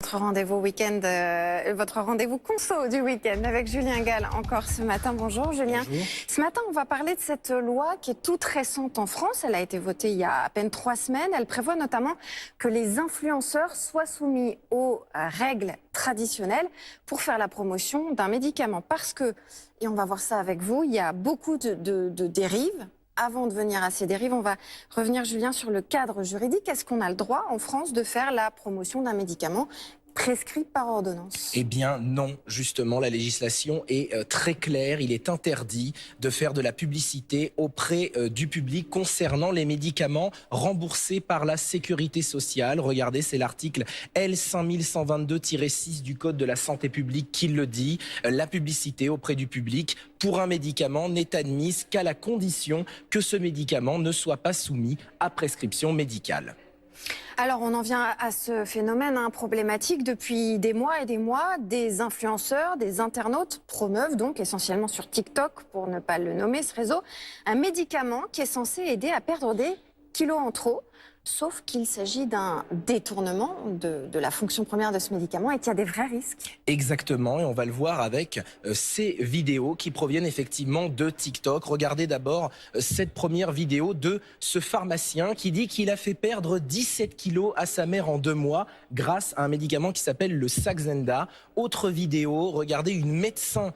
Votre rendez-vous week-end, votre rendez-vous conso du week-end avec Julien Gall encore ce matin. Bonjour Julien. Bonjour. Ce matin, on va parler de cette loi qui est toute récente en France. Elle a été votée il y a à peine 3 semaines. Elle prévoit notamment que les influenceurs soient soumis aux règles traditionnelles pour faire la promotion d'un médicament. Parce que, et on va voir ça avec vous, il y a beaucoup de dérives. Avant de venir à ces dérives, on va revenir, Julien, sur le cadre juridique. Est-ce qu'on a le droit en France de faire la promotion d'un médicament prescrit par ordonnance? Eh bien non, justement, la législation est très claire. Il est interdit de faire de la publicité auprès du public concernant les médicaments remboursés par la sécurité sociale. Regardez, c'est l'article L5122-6 du Code de la santé publique qui le dit. La publicité auprès du public pour un médicament n'est admise qu'à la condition que ce médicament ne soit pas soumis à prescription médicale. Alors, on en vient à ce phénomène problématique. Depuis des mois et des mois, des influenceurs, des internautes promeuvent donc, essentiellement sur TikTok, pour ne pas le nommer, ce réseau, un médicament qui est censé aider à perdre des kilos en trop. Sauf qu'il s'agit d'un détournement de la fonction première de ce médicament et qu'il y a des vrais risques. Exactement, et on va le voir avec ces vidéos qui proviennent effectivement de TikTok. Regardez d'abord cette première vidéo de ce pharmacien qui dit qu'il a fait perdre 17 kilos à sa mère en 2 mois grâce à un médicament qui s'appelle le Saxenda. Autre vidéo, regardez une médecin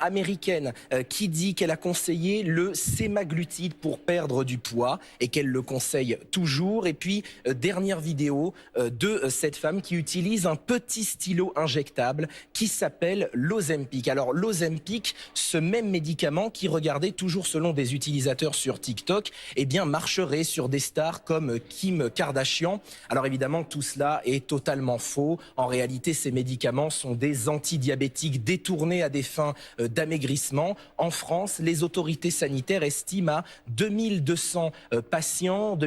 américaine qui dit qu'elle a conseillé le sémaglutide pour perdre du poids et qu'elle le conseille toujours. Et puis, dernière vidéo de cette femme qui utilise un petit stylo injectable qui s'appelle l'Ozempic. Alors, l'Ozempic, ce même médicament qui, regardez, toujours selon des utilisateurs sur TikTok, eh bien, marcherait sur des stars comme Kim Kardashian. Alors, évidemment, tout cela est totalement faux. En réalité, ces médicaments sont des antidiabétiques détournés à des fins d'amaigrissement. En France, les autorités sanitaires estiment à 2200 patients,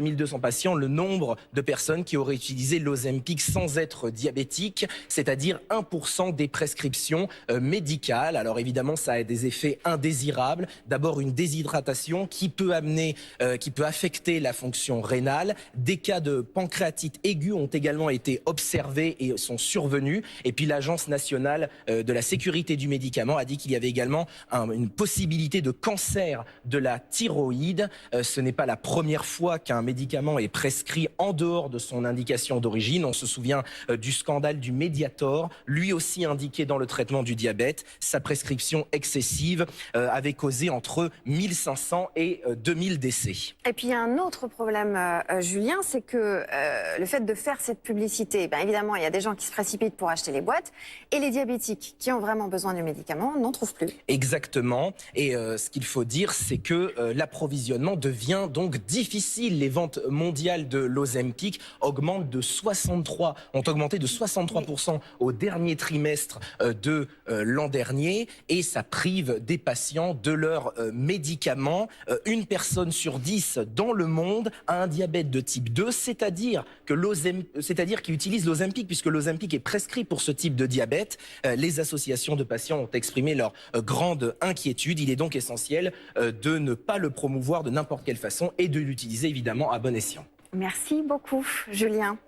le nombre de personnes qui auraient utilisé l'Ozempic sans être diabétiques, c'est-à-dire 1% des prescriptions médicales. Alors évidemment, ça a des effets indésirables. D'abord, une déshydratation qui peut affecter la fonction rénale. Des cas de pancréatite aiguë ont également été observés et sont survenus. Et puis l'Agence nationale de la sécurité du médicament a dit qu'il y avait également une possibilité de cancer de la thyroïde. Ce n'est pas la première fois qu'un médicament est prescrit en dehors de son indication d'origine. On se souvient du scandale du Mediator, lui aussi indiqué dans le traitement du diabète. Sa prescription excessive avait causé entre 1500 et 2000 décès. Et puis il y a un autre problème, Julien, c'est que le fait de faire cette publicité, évidemment, il y a des gens qui se précipitent pour acheter les boîtes et les diabétiques qui ont vraiment besoin du médicament n'en trouvent plus. Exactement. Et ce qu'il faut dire, c'est que l'approvisionnement devient donc difficile. Les ventes mondiales de l'Ozempic ont augmenté de 63% au dernier trimestre de l'an dernier, et ça prive des patients de leurs médicaments. Une personne sur 10 dans le monde a un diabète de type 2, c'est-à-dire qu'il utilise l'Ozempic, puisque l'Ozempic est prescrit pour ce type de diabète. Les associations de patients ont exprimé leur grande inquiétude. Il est donc essentiel de ne pas le promouvoir de n'importe quelle façon et de l'utiliser évidemment à bon escient. Merci beaucoup, Julien.